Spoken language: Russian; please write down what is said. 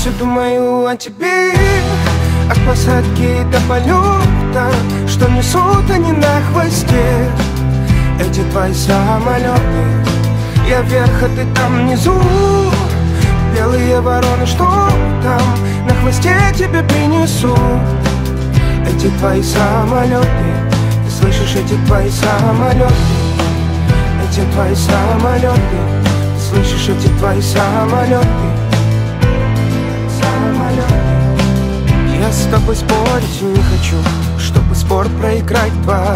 все думаю о тебе, от посадки до полета, что несут они на хвосте. Эти твои самолеты, я вверх, а ты там внизу. Белые вороны, что там на хвосте тебе принесу. Эти твои самолеты, ты слышишь, эти твои самолеты, эти твои самолеты, ты слышишь, эти твои самолеты, самолеты. Я с тобой спорить не хочу, чтобы спор проиграть два.